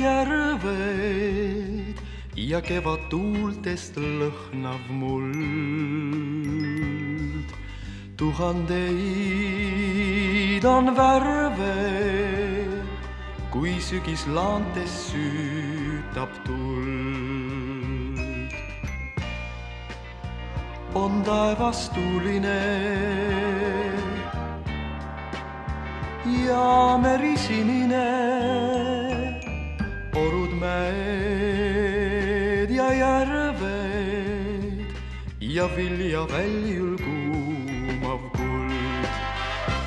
järved ja kevad tuultest lõhnav muld. Tuhandeid on värve, kui sügis laantes süütab tuld. On taevas tuuline ja meri sinine, orud, mäed ja järved ja viljaväljul kuumav kuld.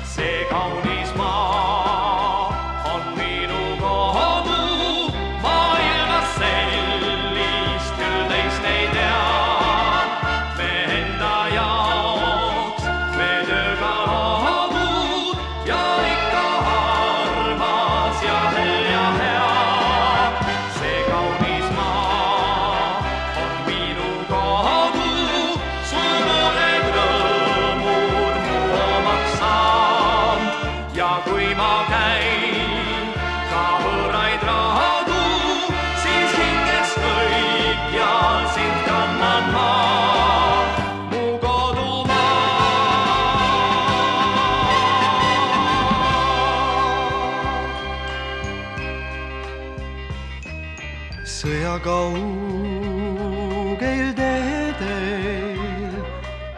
See kaunis maa on minu kodu, maailmas sellist küll teist ei tea. Me enda jaoks me tööga loodud ja ikka armas ja hea. See kaunis maa on minu kodu, su noored rõõmud mu omaks saanud. Ja kui ma käin ka võõraid radu, siis hinges kõikjal sind kannan ma, mu kodumaa. Sõjakaugel teedel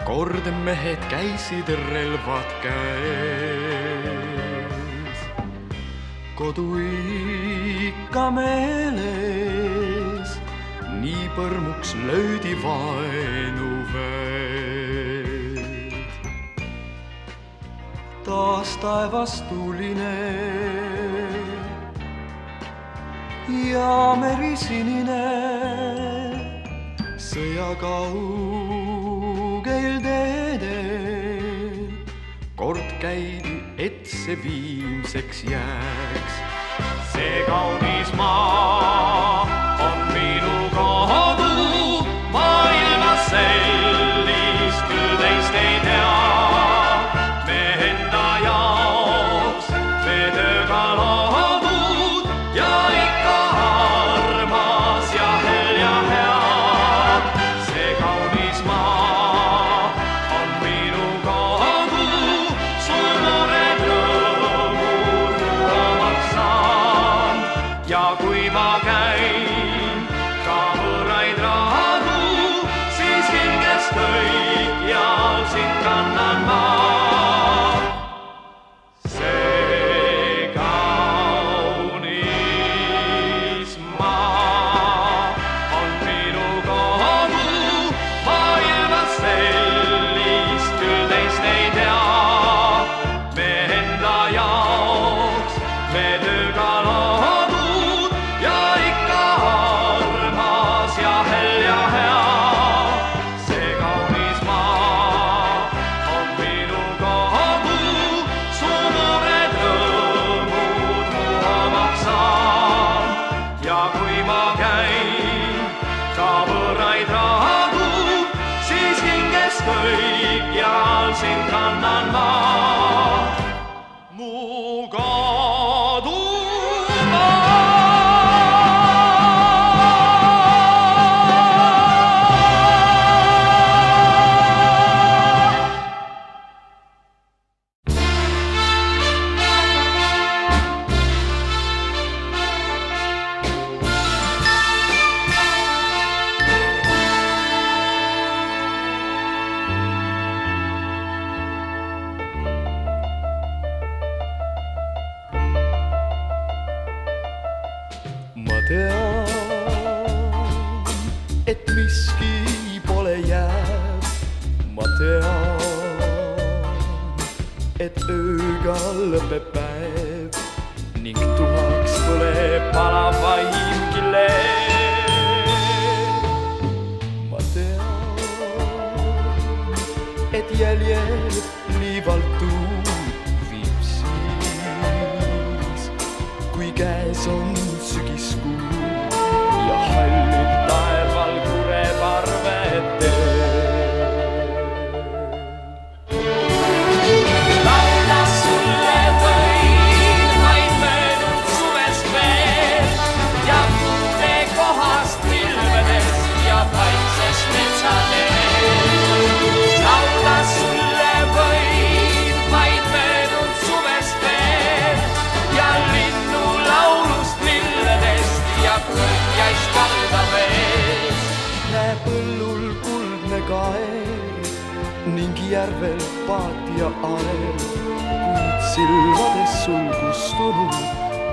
kord mehed käisid relvad käes. Kodu ikka meeles, nii põrmuks löödi vaenuväed. Taas taevas tuuline ja meri sinine, sõjakaugel teedel kord käidi, et see viimseks jääks. See kaunis maa on minu kodu, maailmas sellist küll teist ei tea. Me enda jaoks me tööga loodud ja ikka armas ja hea. See kaunis maa on minu kodu, su noored rõõmud mu omaks saanud. Ja kui ma käin ka võõraid radu, siis hinges kõikjal sind kannan ma. See kaunis maa on minu kodu, maailmas sellist küll teist ei tea. Me enda jaoks me tööga loodud ja ikka armas ja hea. See kaunis maa on minu kodu, su noored rõõmud mu omaks saanud. Ja kui ma käin ka võõraid radu, siis hinges kõikjal sind kannan ma, mu kodumaa. Ma tean, et miski pole jääv. Ma tean, et ööga lõpeb päev ning tuhaks põleb palav vaimgi leeb. Ma tean, et jäljed liivalt tuul viib siis, kui käes on sügiskuu ja hallid taeval kureparvetel. Laula sulle võin vaid möödunud suvest veel kaer ning järvel paatja aer, kuid silmades sul kustunud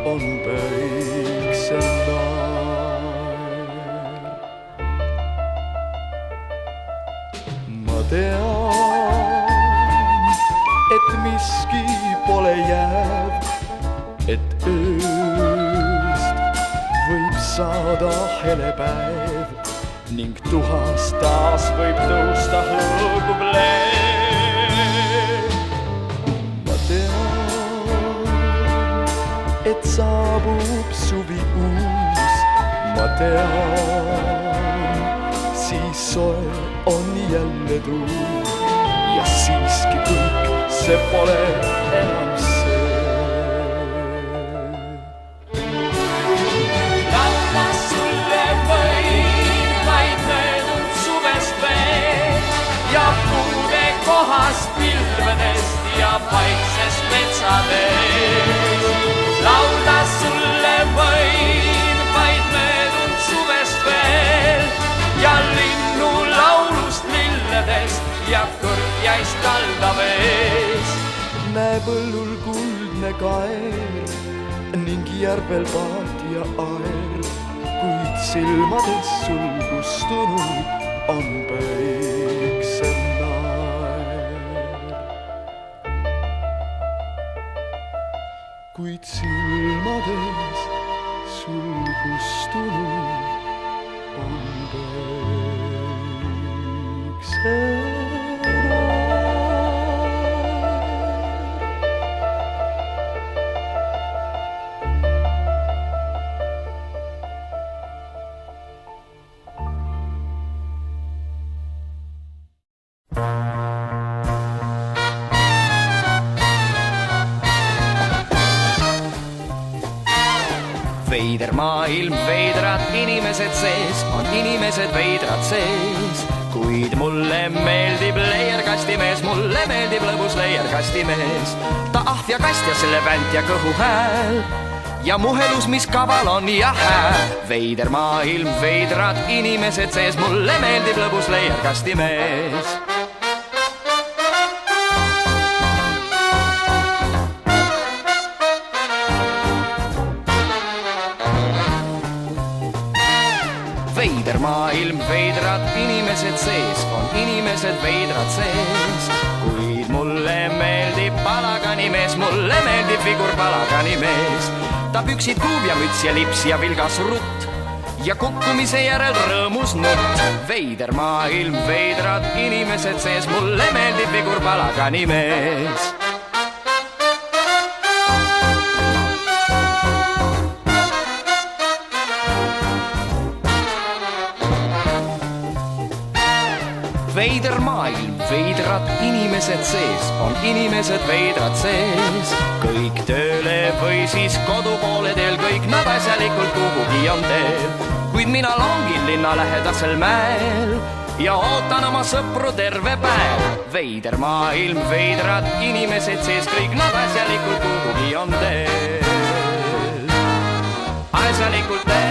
on päiksenaer. Ma tean, et miski pole jääv, et ööst võib saada helepäev ning tuhas taas võib tõusta hõõguv leev. Ma tean, et saabub suvi uus, ma tean, siis soe on jälle tuus ja siiski kõik see pole enam see. Kohast pilvedest ja paiksest metsaveest. Laulda sulle võin vaid möödunud suvest veel ja linnu laulust lilledest ja kõrgjaist kaldaveest. Näe põllul kuldne kaer ning järvel paatja aer, kuid silmades sul kustunud on päiksenaer. Kuid silmades sul kustunud on päiksenaer. Veider maailm, veidrad inimesed sees, on inimesed veidrad sees. Kuid mulle meeldib leierkastimees, mulle meeldib lõbus leierkastimees. Ta ahv ja kast ja selle vänt ja kõhu hääl ja muhelus, mis kaval on ja hää. Veider maailm, veidrad inimesed sees, mulle meeldib lõbus leierkastimees. Veider maailm, veidrad inimesed sees, on inimesed veidrad sees. Kuid mulle meeldib palaganimees, mulle meeldib vigur palaganimees. Ta püksid kuuv ja müts ja lips ja vilgas rutt ja kukkumise järel rõõmus nutt. Veider maailm, veidrad inimesed sees, mulle meeldib vigur palaganimees. Veider maailm, veidrad inimesed sees, on inimesed veidrad sees. Kõik tööle või siis kodu poole teel, kõik nad asjalikult kuhugi on teel. Kuid mina longin linna lähedasel mäel ja ootan oma sõpru terve päev. Veider maailm, veidrad inimesed sees, kõik nad asjalikult kuhugi on teel. Asjalikult teel.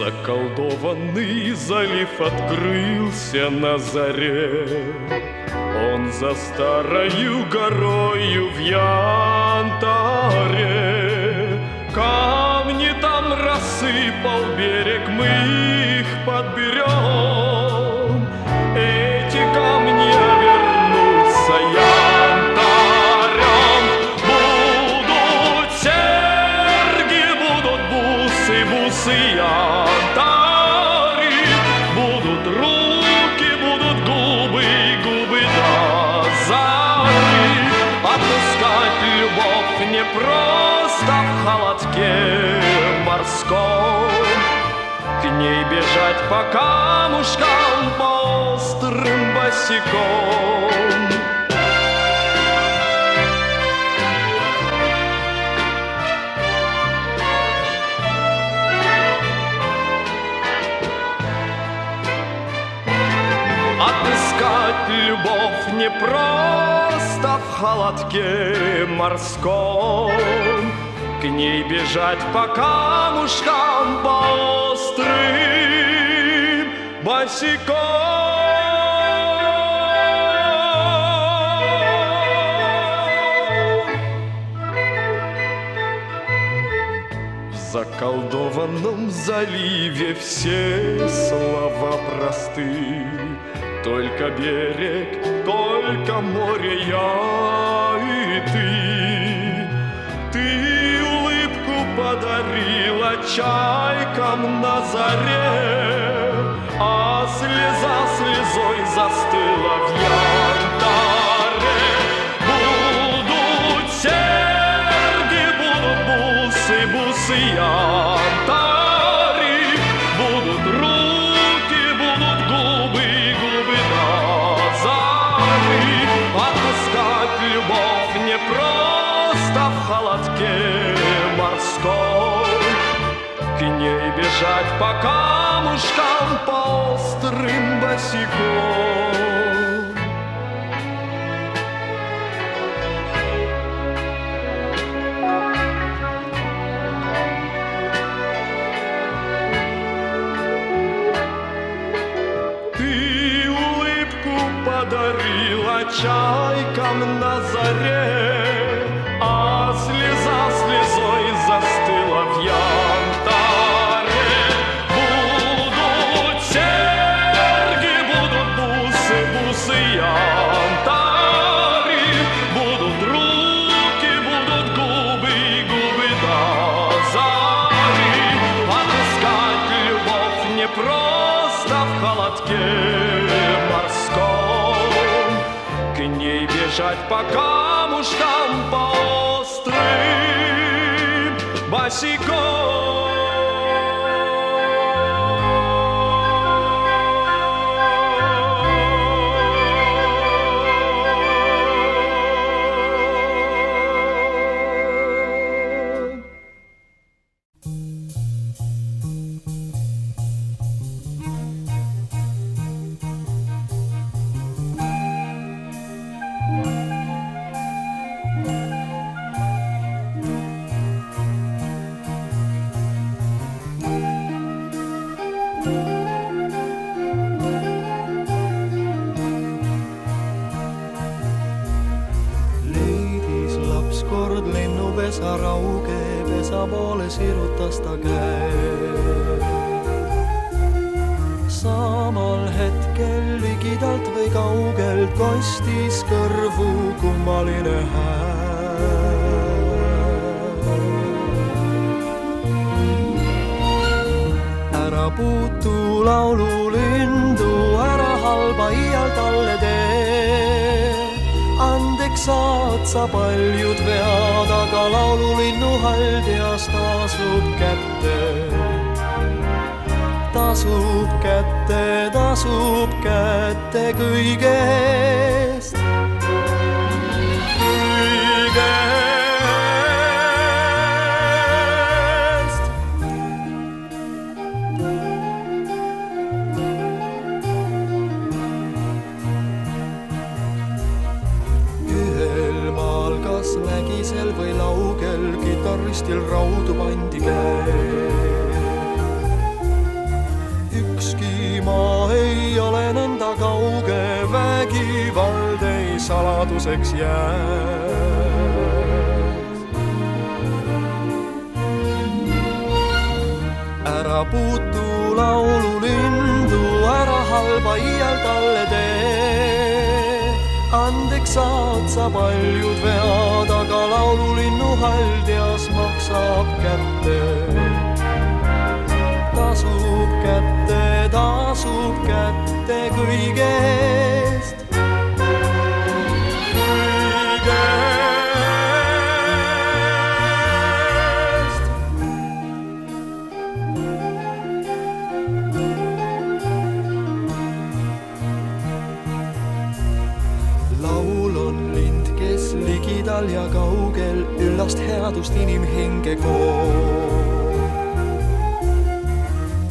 Заколдованный залив открылся на заре. Он за старою горою в янтаре. Камни там рассыпал берег, мы их подберем. Эти камни вернутся янтарем. Будут серьги, будут бусы, бусы янтари. Будут руки, будут губы, губы до зари. Отпускать любовь не просто в холодке морском. ней бежать по камушкам, по острым босиком. Отыскать любовь непросто в холодке морском, к ней бежать по камушкам, по острым босиком. В заколдованном заливе все слова просты, только берег, только море, я и ты. Ты улыбку подарила чайкам на заре, а слеза слезой застыла в янтаре. Будут серьги, будут бусы, бусы янтари, будут руки, будут губы, губы назари. Отыскать любовь непросто в холодке морском, к ней бежать по камушкам, по острым босиком. Ты улыбку подарила чайкам на заре, а слеза слезой застыла в янтаре. Будут серьги, будут бусы, бусы янтари, будут руки, будут губы, губы назари. Отыскать любовь непросто в холодке морском, к ней бежать по камушкам, по острым босиком. Leidis laps kord lennupesa rauge, pesa poole sirutas ta käe. Samal hetkel ligidalt või kaugelt kostis kõrvu kummaline hääl. Ära puutu laululindu, ära halba iial talle tee. Andeks saad sa paljud vead, aga laululinnu haldjas tasub kätte. Tasub kätte kõigest. Mägisel või laugel kitarristil raudu pandi käe. Ükski maa ei ole nõnda kauge, vägivald ei saladuseks jääks. Ära puutu laululindu, ära halba iial talle tee. Andeks saad sa paljud vead, aga laululinnu haldjas maksab kätte. Tasub kätte kõigest. kaugel üllast headust inimhinge koos.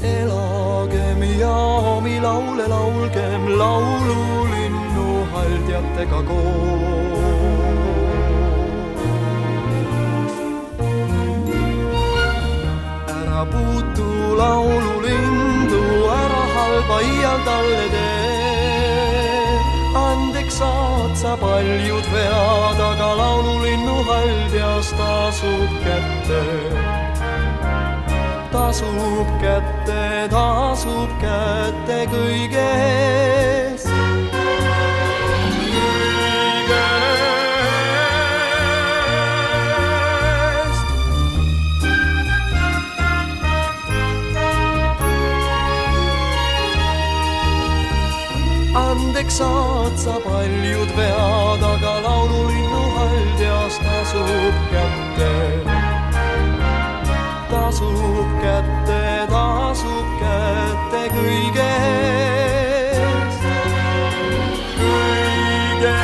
Elagem ja omi laule laulgem laululinnu haldjatega koos. Ära puutu laululindu, ära halba iial talle tee. Andeks saad sa paljud vead, aga laululinnu haldjas tasub kätte. Tasub kätte kõige eest. Andeks saad sa paljud vead, aga laululinnu haldjas tasub kätte. Tasub kätte kõige eest. Kõige eest.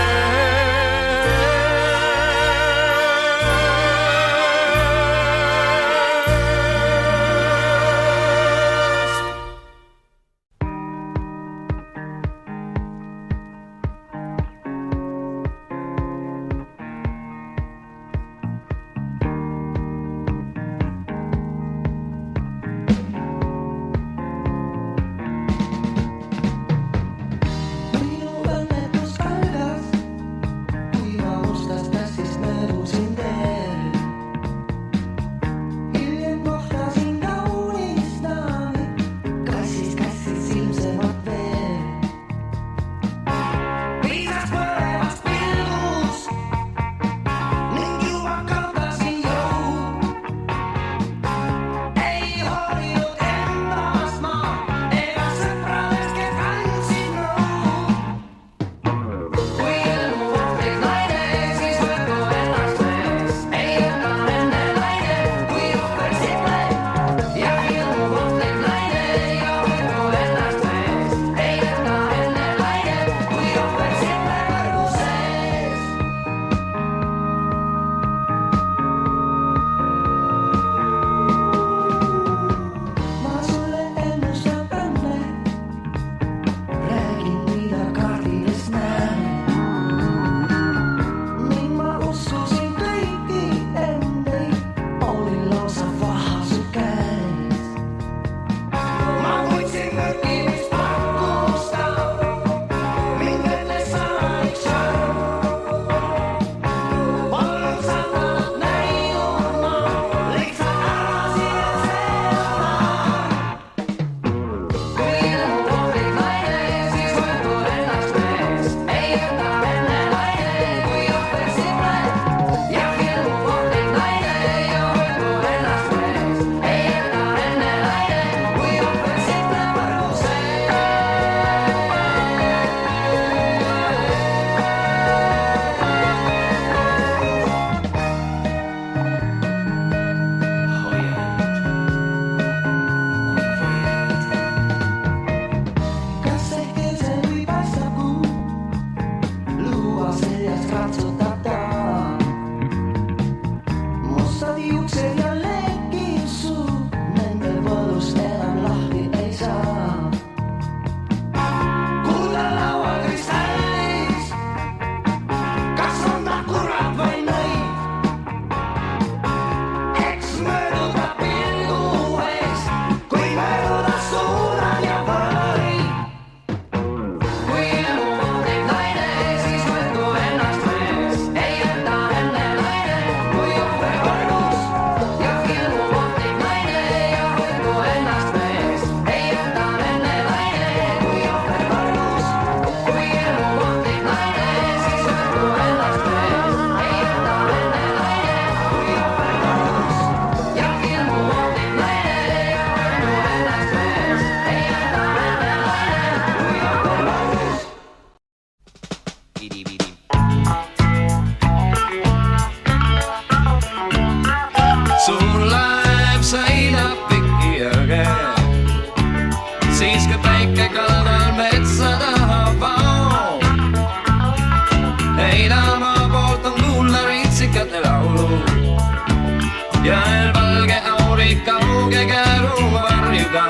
auge käru varjuga.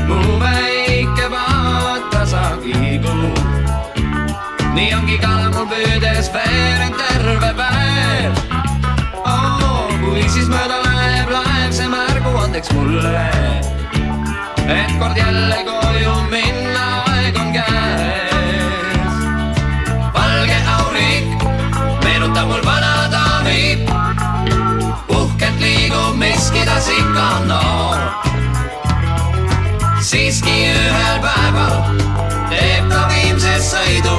Mu väike vaata sa kiigud. Nii ongi kala mul püüdes veerend terve päev. Kui siis mööda läheb laev, see märgu andeks mulle, et kord jälle koju minna aeg on käes. Valge aurik meenutab mul vana daami, uhkelt liigub miski tas ikka on noor. Siiski ühel päeval teeb ta viimse sõidu,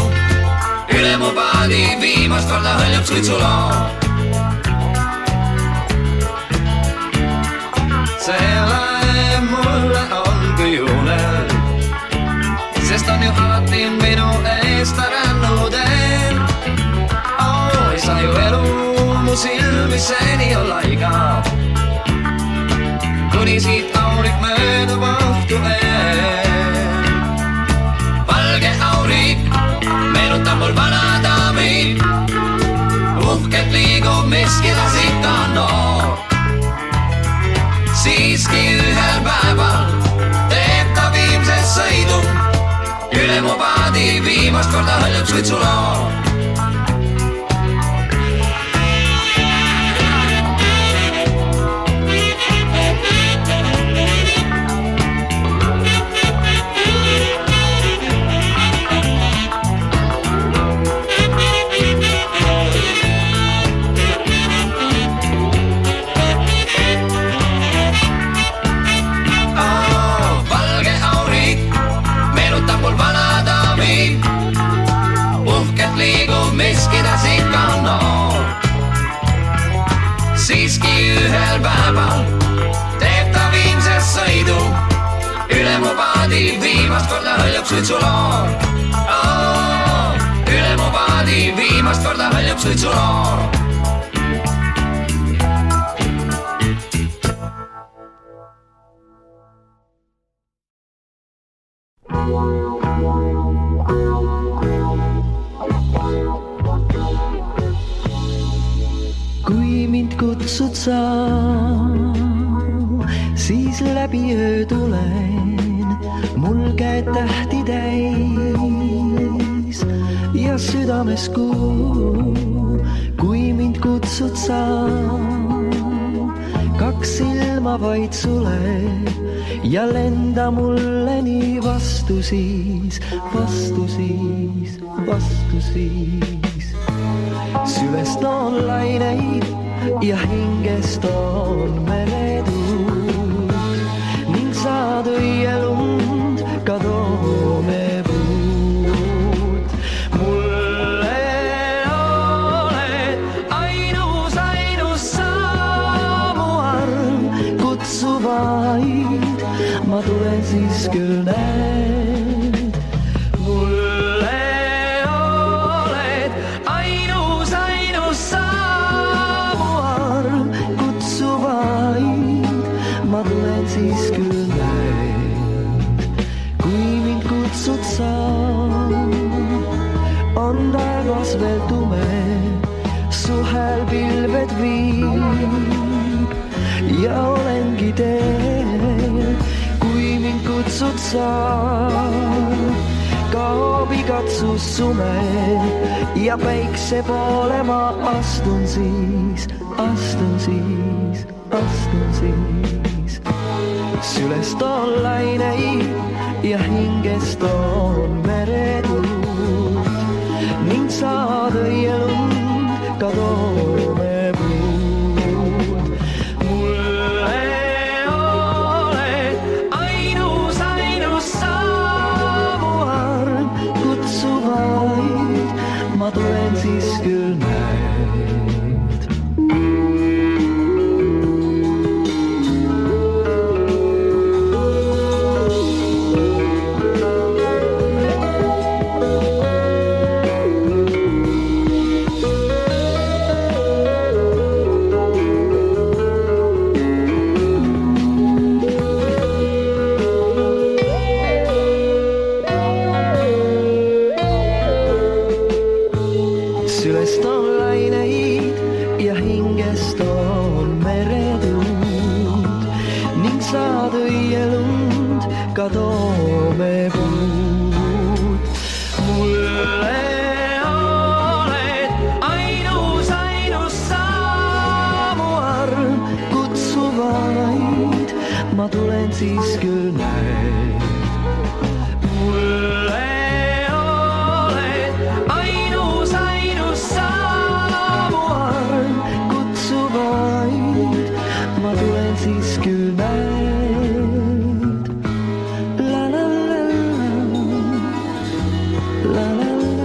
üle mu paadi viimast korda hõljub suitsuloo. See laev mulle on kujunel, sest on ju alati minu eest rännud eel. Ei saa ju elu mu silmi seni olla igav, kuni siit aurik möödub õhtu eel. Valge aurik meenutab mul vana daami, uhkelt liigub miski tas ikka on noor. Siiski ühel päeval teeb ta viimse sõidu, üle mu paadi viimast korda hõljub suitsuloo. Siiski ühel päeval teeb ta viimse sõidu, üle mu paadi viimast korda hõljub suitsuloo. Üle mu paadi viimast korda hõljub suitsuloo. Kutsud sa, siis läbi öö tulen, mul käed tähti täis ja südames kuu. Kui mind kutsud sa, kaks silma vaid sule ja lenda mulle nii vastu siis, vastu siis, vastu siis. Süvest on laineid ja hingest on meretuult ning saad õielund ka toomepuult. Mulle oled ainus, ainus sa, mu arm kutsu vaid, ma tulen siis küll näed. Mulle oled ainus, ainus sa, ma tulen siis küll näed. Kui mind kutsud sa, on taevas veel tume, su hääl pilved viib ja olengi teel. Kui mind kutsud sa, kaob igatsus sume ja päikse poole ma astun siis, astun siis, astun siis. Sülest on laineid ja hingest on meretuult ning saad õielund ka toomepuult. Mulle oled ainus, ainus sa, mu arm kutsu vaid, ma tulen siis küll näed. metsad õielund, ka toomepuud. Mulle oled ainus sa mu arm, kutsu vaid, ma tulen siis küll näed. Mulle oled ainus sa mu arm, kutsu vaid, ma tulen siis küll näed. La la la la la la la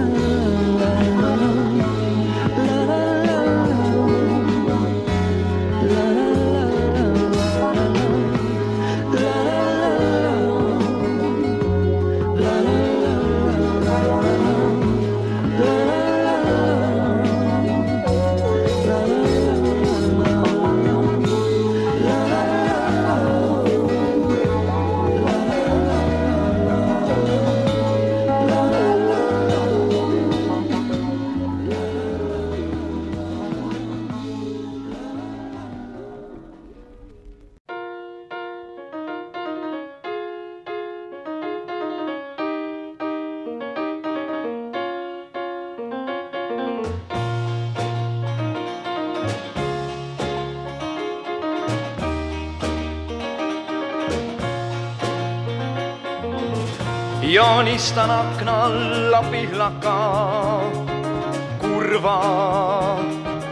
Joonistan aknalla pihlaka, kurva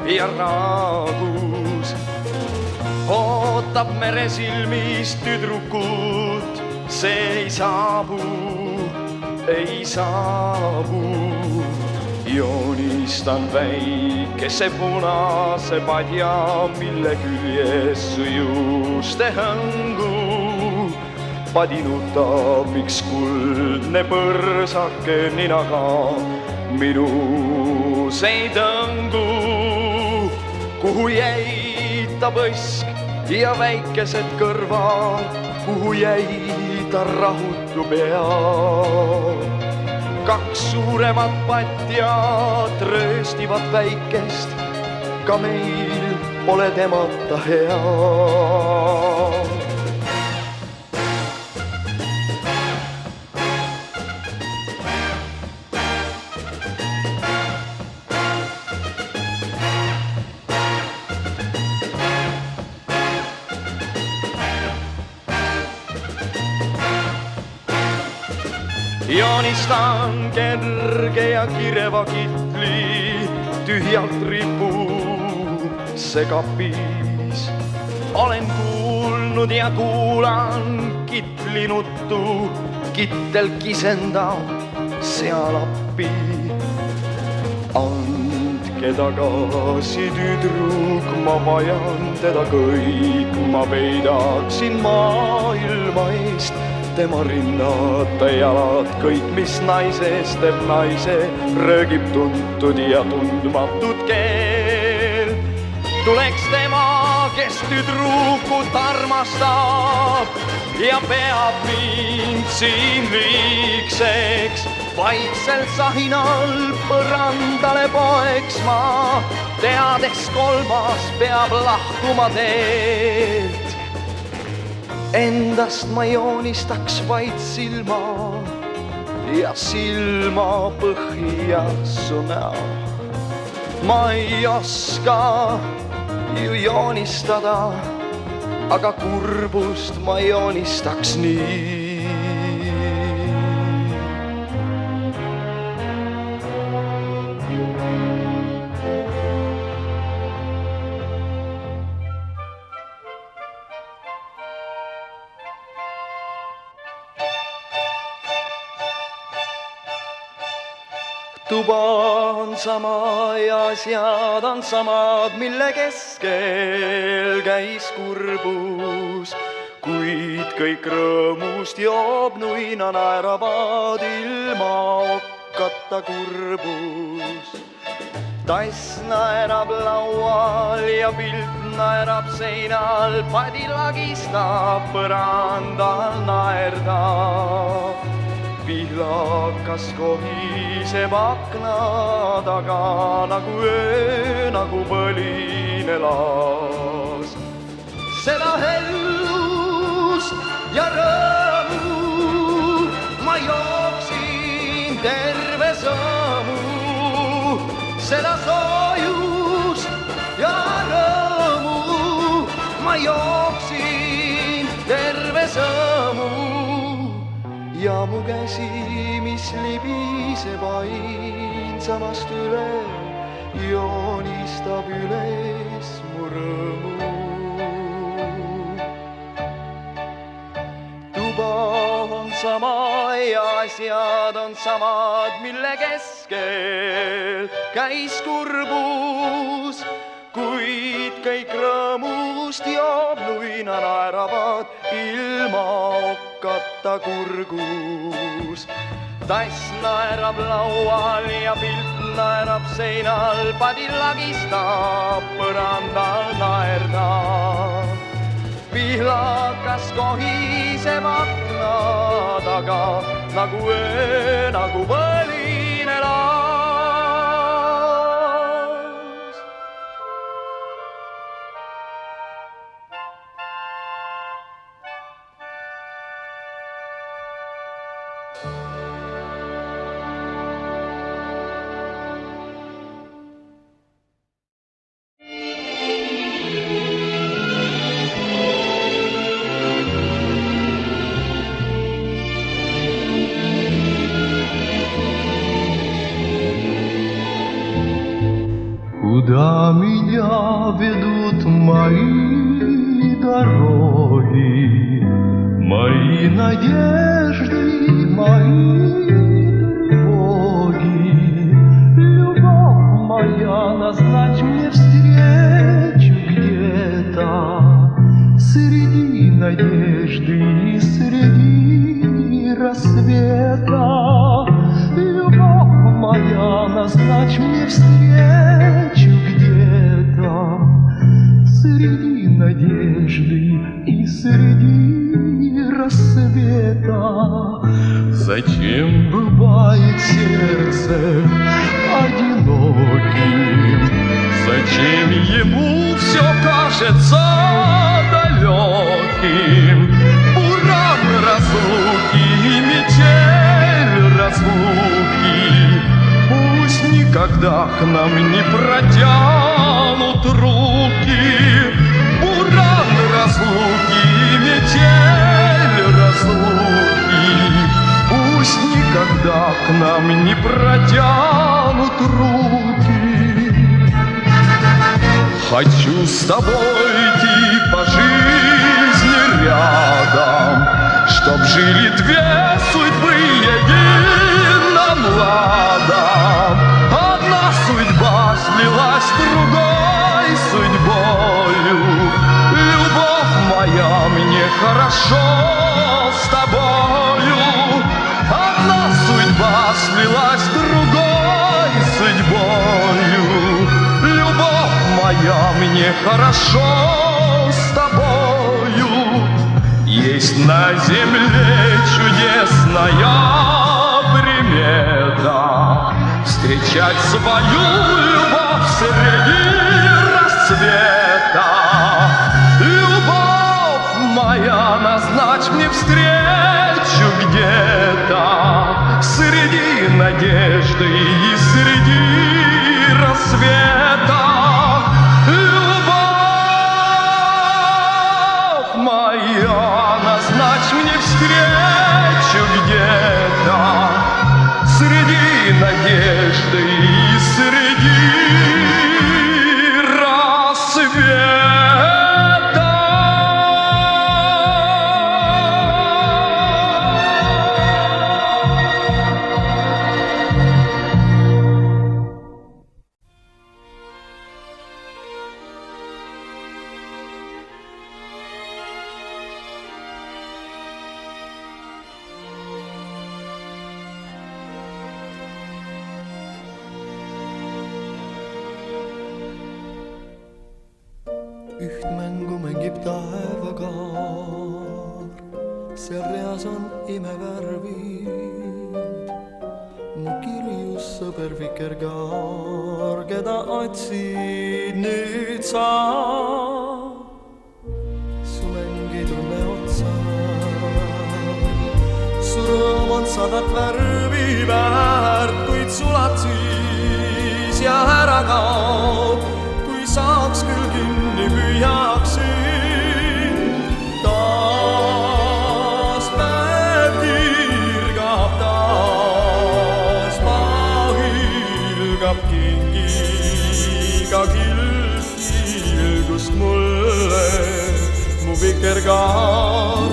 ja raagus. Ootab meresilmis tüdrukut, see ei saabu, ei saabu. Joonistan väikese punase padja, mille küljes su juuste hõngu. Padinutab üks kuldne põrsake ninaga minuseid õngu, kuhu jäi ta põsk ja väikesed kõrvad, kuhu jäi ta rahutu pea. Kaks suuremat patjad rööstivad väikest, ka meil pole temata hea. Joonistan kerge ja kireva kitli, tühjalt ripub see kapis. Olen kuulnud ja kuulan kitlinuttu, kittel kisendab seal appi. Andke tagasi tüdruk, ma vajan teda kõik, ma peidaksin maailma eest tema rinnad ja jalad, kõik, mis naisest teeb naise, röögib tuntud ja tundmatud keel. Tuleks tema, kes tüdrukut armastab ja peab mind siin liigseks, vaiksel sahinal põrandale poeksma, teades kolmas peab lahkuma teelt. Endast ma joonistaks vaid silma ja silma põhja su näo. Ma ei oska ju joonistada, aga kurbust ma joonistaks nii. Tuba on sama ja asjad on samad, mille keskel käis kurbus, kuid kõik rõõmust joob nuina, naeravad ilma okkata kurbus. Tass naerab laual ja pilt naerab seinal, padi lagistab põrandal naerdab. Pihlakas kohiseb akna taga nagu öö, nagu põline laas. Seda hellu soojust ja rõõmu. Ma jooksin terve sammu, seda soojust ja rõõmu. Ma jooksin terve sammu ja mu käsi, mis libiseb ainsamast üle, joonistab üles mu rõõmu. Tuba on sama ja asjad on samad, mille keskel käis kurbus, kuid kõik rõõmust joob nuina naeravad ilma okkata kurgus. Tass naerab laual ja pilt naerab seinal, padil lagistab põrandal naerdab. Pihlakas kohiseb akna taga nagu öö, nagu põline laas. Куда меня ведут мои дороги, мои надежды, мои тревоги? Любовь моя, назначь мне встречу где-то среди надежды и среди рассвета. Любовь моя, назначь мне встречу где-то среди надежды и среди рассвета. Зачем бывает сердце одиноким? Зачем ему все кажется далеким? Буран разлуки и метель разлуки пусть никогда к нам не протянут руки. Буран разлуки и метель разлуки пусть никогда к нам не протянут руки. Хочу с тобой идти по жизни рядом, чтоб жили две судьбы единым ладом. Одна судьба слилась с другой судьбою. Любовь моя, мне хорошо с тобою. Одна судьба слилась с другой судьбою. Любовь моя, мне хорошо с тобою. Есть на земле чудесная примета встречать свою любовь среди рассвета. Любовь моя, назначь мне встречу где-то среди надежды и среди рассвета. Назначь мне встречу где-то среди надежды и среди рассвета. Üht mängu mängib taevakaar, seal reas on imevärvid. Mu kirjus sõber vikerkaar, keda otsid nüüd sa. Su mäng ei tunne otsa. on 100 värvi väärt, kuid sulab siis ja ära kaob. Kui saaks küll kinni, püüaksin. Taas päev kirgab, taas maa hülgab kingiga kilgust mulle. Mu vikerkaar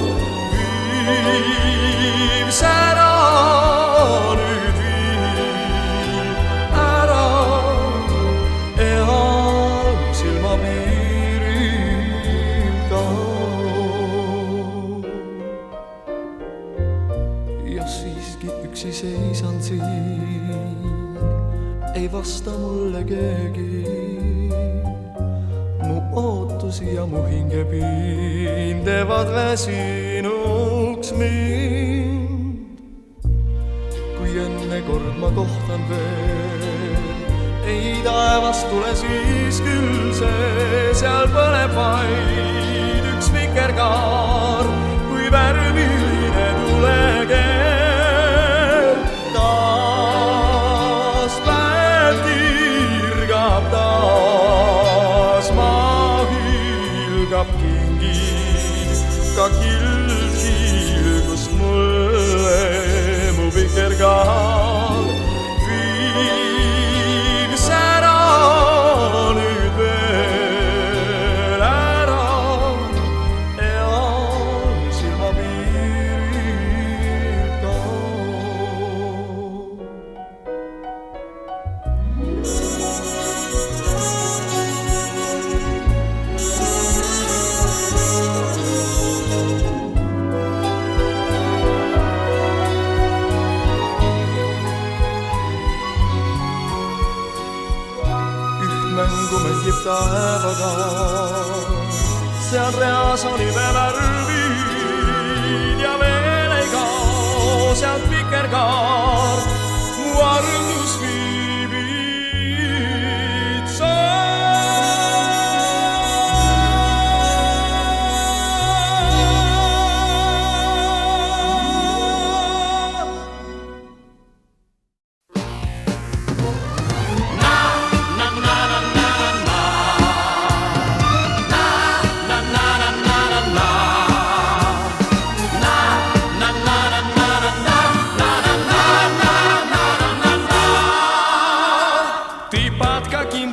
viib sära, nüüd viib ära eal silmapiiril kaob. Ja siiski üksi seisan siin, ei vasta mulle keegi. Mu ootusi ja mu hingepiin teevad väsinuks mind. Kui enne kord ma kohtan veel, ei taevast tule, siis küll see seal põleb vaid üks vikerkaar, kui värviline tulekeel. Taas päev kirgab, taas maa hülgab kingiga kilgust mulle. Mu vikerkaar viib sära, nüüd veel ära eal silmapiiril kaob. Mängu mängib taevaga, seal reas oli veel värvid ja veel ei kao sealt vikerkaar. Mu armus viibid sa.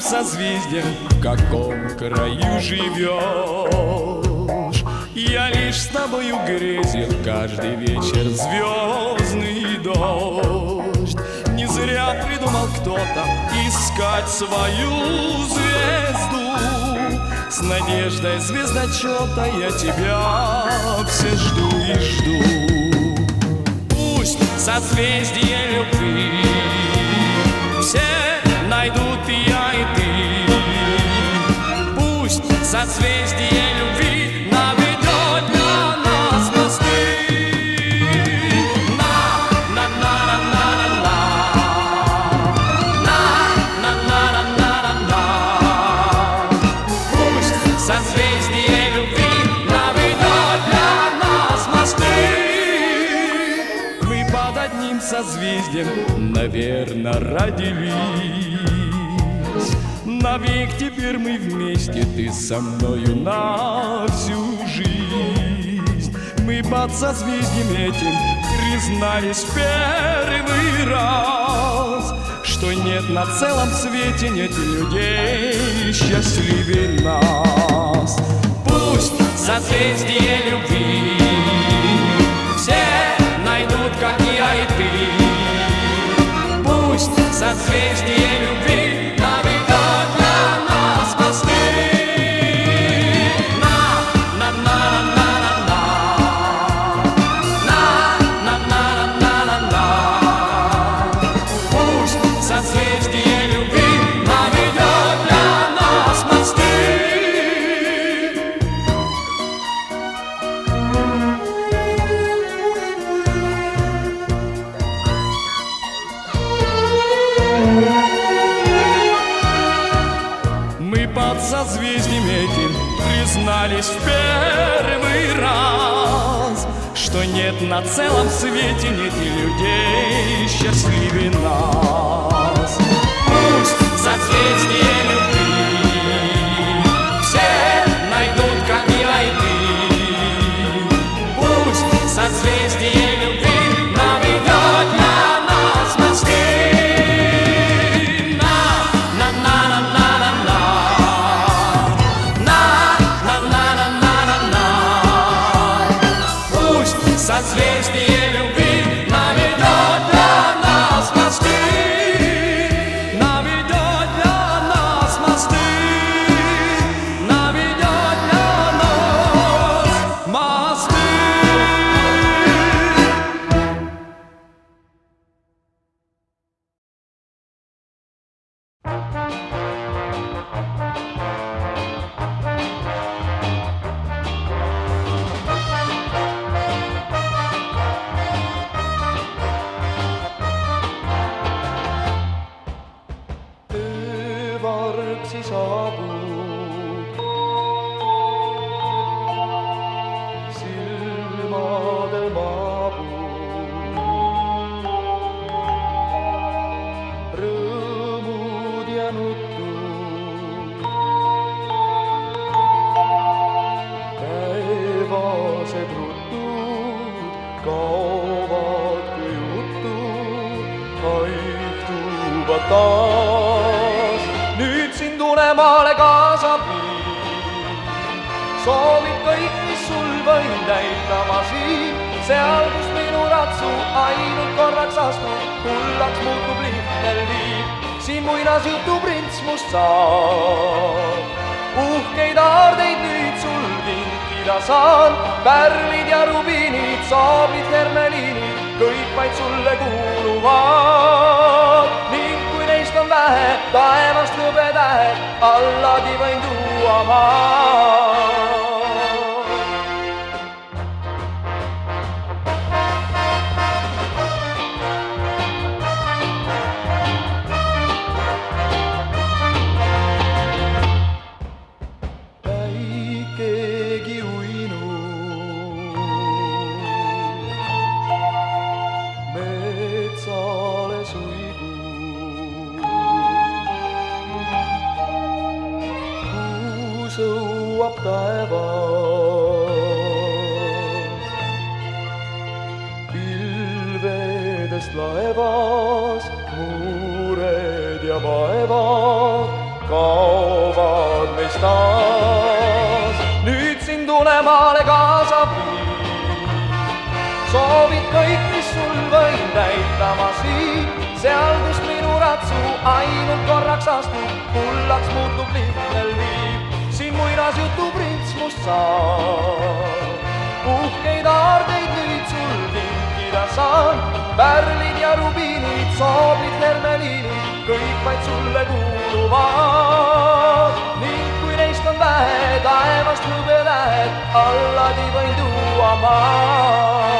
Созвездие, в каком краю живешь. Я лишь с тобою грезил каждый вечер звездный дождь. Не зря придумал кто-то искать свою звезду. С надеждой звездочета я тебя все жду и жду. Пусть созвездие любви все найдут и я, и ты. Пусть созвездие любви наведет для нас мосты. На-на-на-на-на-на. Пусть созвездие любви наведет для нас мосты. Мы под одним созвездием, наверное, родились. Навек теперь мы вместе, ты со мною на всю жизнь. Мы под созвездием этим признались в первый раз, что нет на целом свете, нет людей счастливее нас. Пусть созвездие любви все найдут, как я и ты. Пусть созвездие любви наведет для нас мосты. На-на-на-на-на-на. На-на-на-на-на-на. Пусть созвездие любви наведет для нас мосты. Под созвездием этим признались в первый раз, что нет на целом свете нет и людей счастливее нас. Пусть созвездие любви все найдут, как мира и ты. Пусть созвездие любви наведет на нас мосты. Созвездие любви наведет для нас мосты, наведет для нас мосты, наведет для нас мосты. Vargsi saabub, silmadel maabub, rõõmud ja nutud, päevased rutud kaovad kui jutud, haihtuvad taas. Nüüd sind unemaale kaasab viib, soovib kõik, mis sul võin täitama siin. Seal, kus minu ratsu ainult korraks astub, kullaks muutub lihtne liiv. Siin muinasjutu prints must saab, uhkeid aardeid nüüd sul kinkida saan. Pärlid ja rubiinid, saablid, hermeliinid, kõik vaid sulle kuuluvad. Ning kui neist on vähe, taevast hõbetähed, allagi võin tuua maa. Päikegi uinud metsale suigub, kuu sõuab taevas, pilvedest laevas, muured ja vaevad kaovad meist taas. Nüüd sind unemaale kaasab viib, soovid kõik, mis sul võin täitama siin. Seal, kus minu ratsu ainult korraks astub, kullaks muutub lihtne liiv. Siin muinasjutu prints must saab, uhkeid aardeid nüüd sul kinkida saan. Pärlid ja rubiinid, sooblid, hermeliinid, kõik vaid sulle kuuluvad. Ning kui neist on vähe, taevast hõbetähed, allagi võin tuua maa.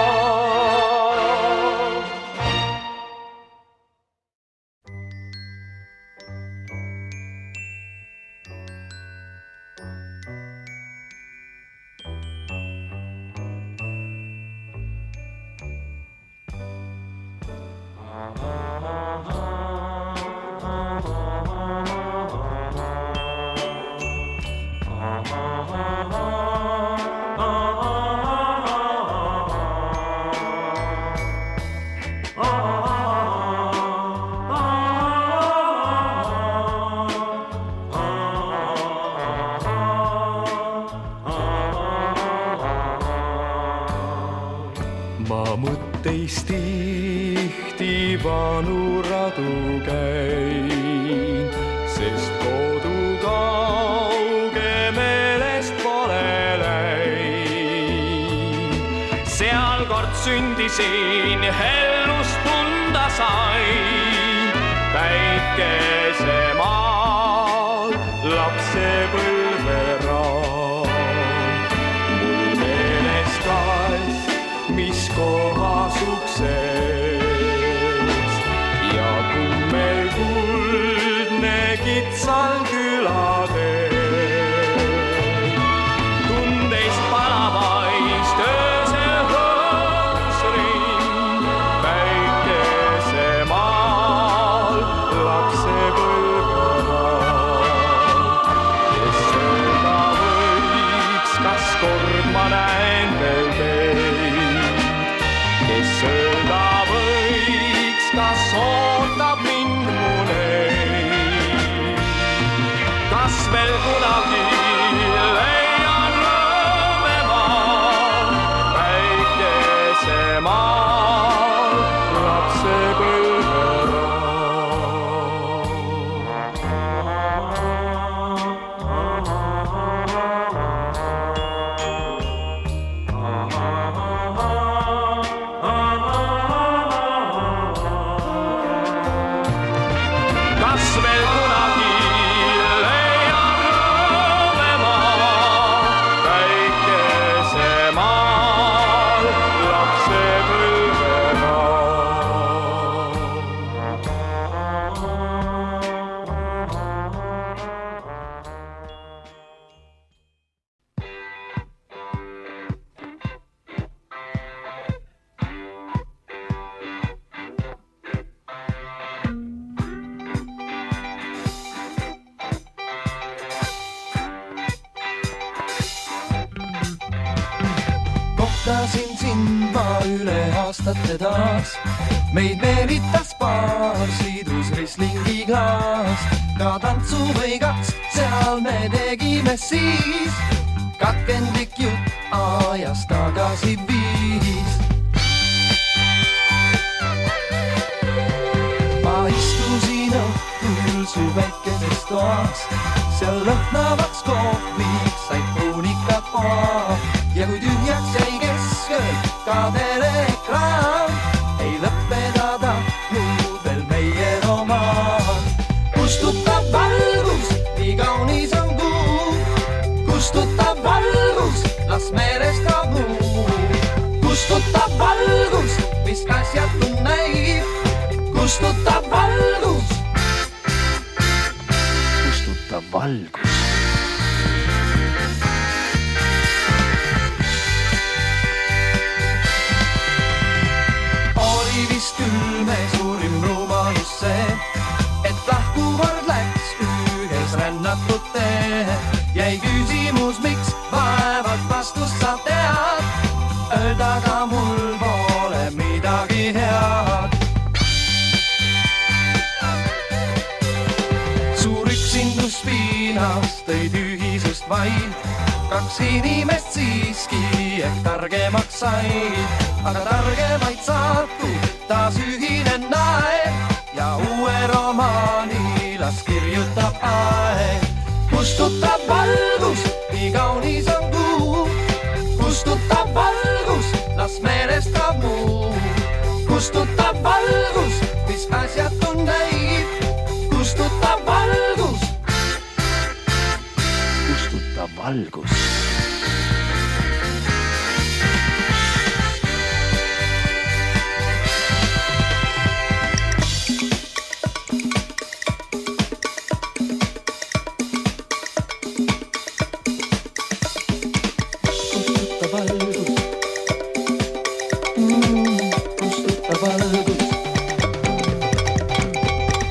Ma mõtteis tihti vanu radu käin, sest kodu kauge meelest pole läinud. Seal kord sündisin, hellust tunda sain, päikesemaal lapsepõlveraan. Mul meeles kas, mis kohas ukses ja kummel kuldne kitsal külateel. Tundeist palavaist öösel Kas veel kunagi leiab rõõmemaa päikesemaal lapsepõlvega? Kohtasin sind ma üle aastate taas, meid meelitas paar sidus Rieslingi klaas. Ka tantsu või kaks seal me tegime siis, kakendlik jutt ajas tagasi viis. Ma istusin õhtul su väikeses toas, seal lõhnavaks kohviks sai pruunikad poa. Ja kui tühjaks jäi keskel ka teleekraan, ei lõppeda nüüd veel meie romaan. Kustutab valgus, nii kaunis on kuu, kustutab valgus, las meelestab muu. Kustutab valgus, mis asjatu näib, kustutab valgus, kustutab valgus. Küll me suurim rumalus see, et lahkuvard läks ühes rännatud tee. Jäi küsimus, miks vaevalt vastust saab tead, öelda ka mul pole midagi head. Suur üksindus piinas tõi tühisust vaid, kaks inimest siiski ehk targemaks said, aga targemaid saatu taas ühinen naeb ja uue romaani las kirjutab aeg. Kustutab valgus, nii kaunis on kuu, kustutab valgus, las meelestab muu. Kustutab valgus, mis asjatu näib, kustutab valgus, kustutab valgus.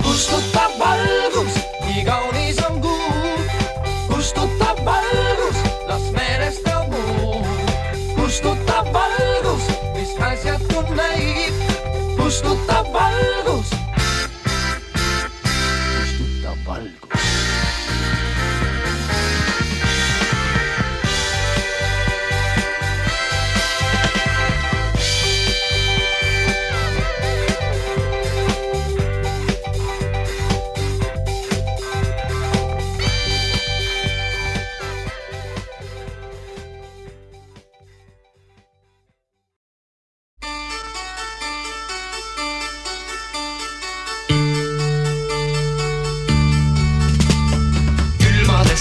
Kustutab valgus, nii kaunis on kuu, kustutab valgus, las meelestab muu. Kustutab valgus, mis asjatu näib, kustutab valgus, kustutab valgus.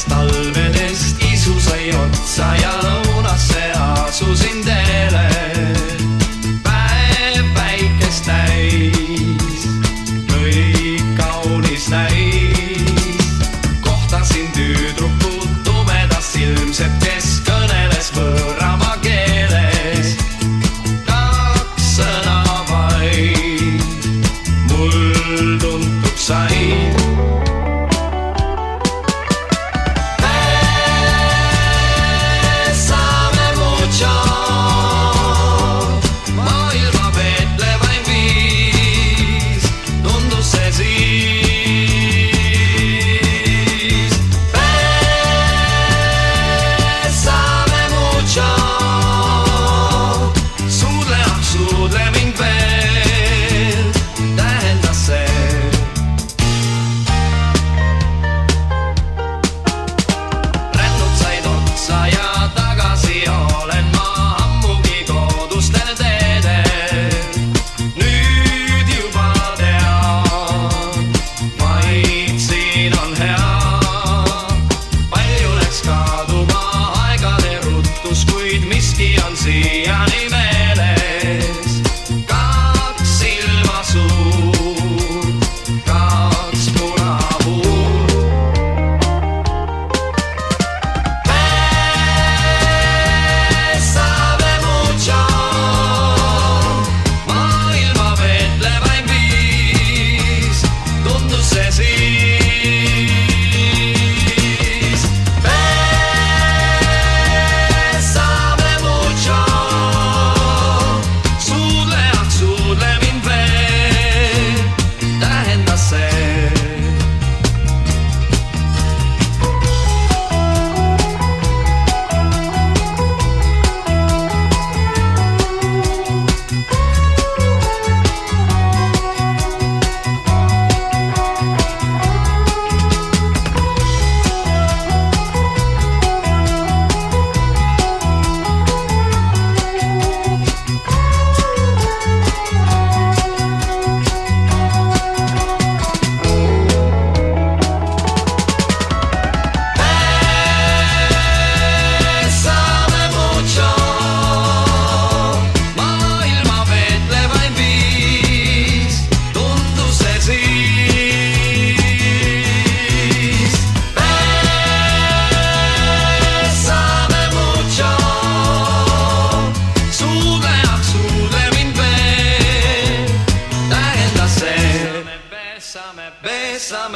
Talvedest isu sai otsa ja lõunasse asusin teele. Päev päikest täis, kõik kaunis näis. Kohtasin tüdrukut tumedas silmsed, kes kõneles võõrama keeles. Kaks sõna vaid mul tuntuks sai. Mucho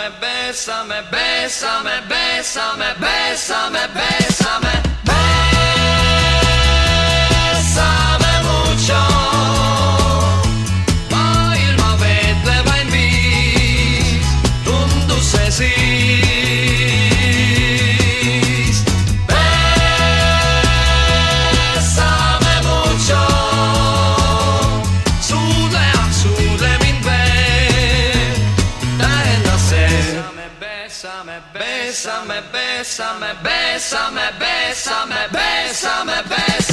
Bésame, bésame, bésame, bésame, bésame, bésame, bésame mucho. Maailma veetlevain viis tundus see siis. Bésame mucho. Suudle mind veel, tähendas see. Bésame, bésame, bésame, bésame, bésame, bésame, bésame, bésame.